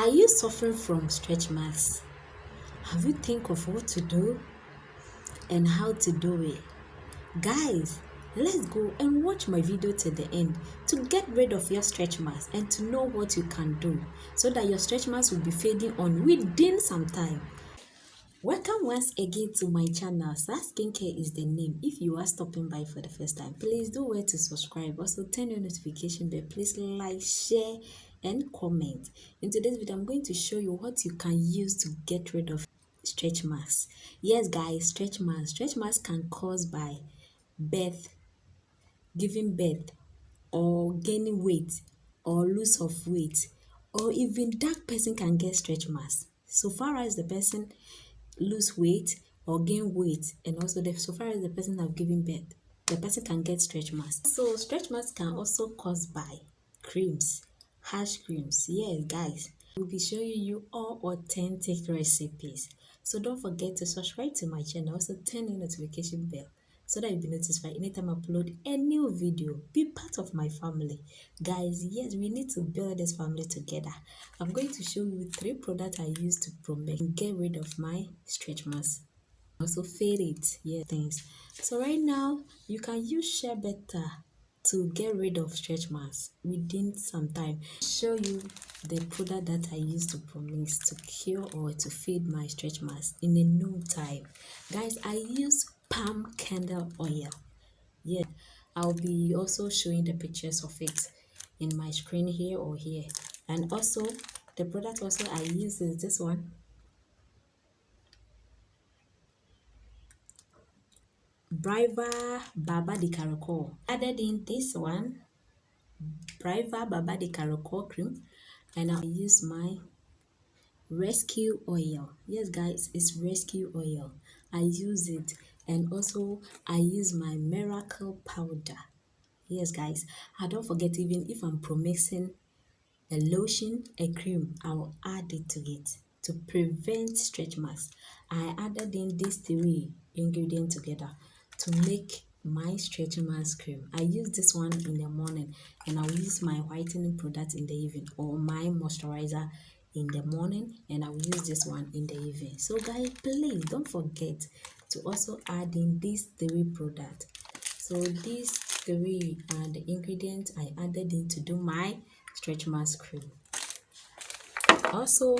Are you suffering from stretch marks? Have you think of what to do and how to do it? Guys, let's go and watch my video to the end to get rid of your stretch marks and to know what you can do so that your stretch marks will be fading on within some time. Welcome once again to my channel. Star Skincare is the name. If you are stopping by for the first time, please do wait to subscribe. Also turn your notification bell. Please like, share and comment. In today's video, I'm going to show you what you can use to get rid of stretch marks. Yes guys, stretch marks. Stretch marks can cause by birth, giving birth, or gaining weight, or loss of weight, or even that person can get stretch marks. So far as the person lose weight or gain weight, and also so far as the person have given birth, the person can get stretch marks. So stretch marks can also caused by creams, harsh creams. Yeah guys, we'll be showing you all authentic recipes. So don't forget to subscribe to my channel. Also turn on notification bell so that you'll be notified anytime I upload a new video. Be part of my family. Guys, yes, we need to build this family together. I'm going to show you 3 products I use to promote and get rid of my stretch marks. Also fade it, yeah, things. So right now, you can use Shea better to get rid of stretch marks within some time. Show you the product that I use to promise to cure or to fade my stretch marks in a no time. Guys, I use palm candle oil. Yeah, I'll be also showing the pictures of it in my screen here or here. And also the product also I use is this one, Bravia Baba de Caracol. Added in this one, Bravia Baba de Caracol cream, and I use my Rescue oil. Yes guys, it's Rescue oil. I use it, and also I use my miracle powder. Yes guys, and don't forget, even if I'm promising a lotion, a cream, I'll add it to it to prevent stretch marks. I added in these 3 ingredients together to make my stretch marks cream. I use this one in the morning, and I'll use my whitening product in the evening, or my moisturizer in the morning, and I'll use this one in the evening. So guys, please don't forget to also add in these 3 products. So these 3 are the ingredients I added in to do my stretch marks cream. Also,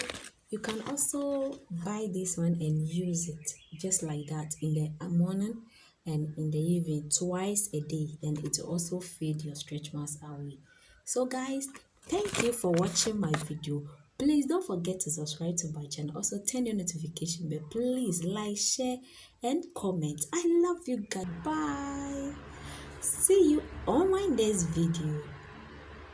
you can also buy this one and use it just like that in the morning and in the evening, twice a day, and it will also fade your stretch marks away. So guys, thank you for watching my video. Please don't forget to subscribe to my channel. Also turn your notification bell. Please like, share and comment. I love you guys. Bye. See you on my next video.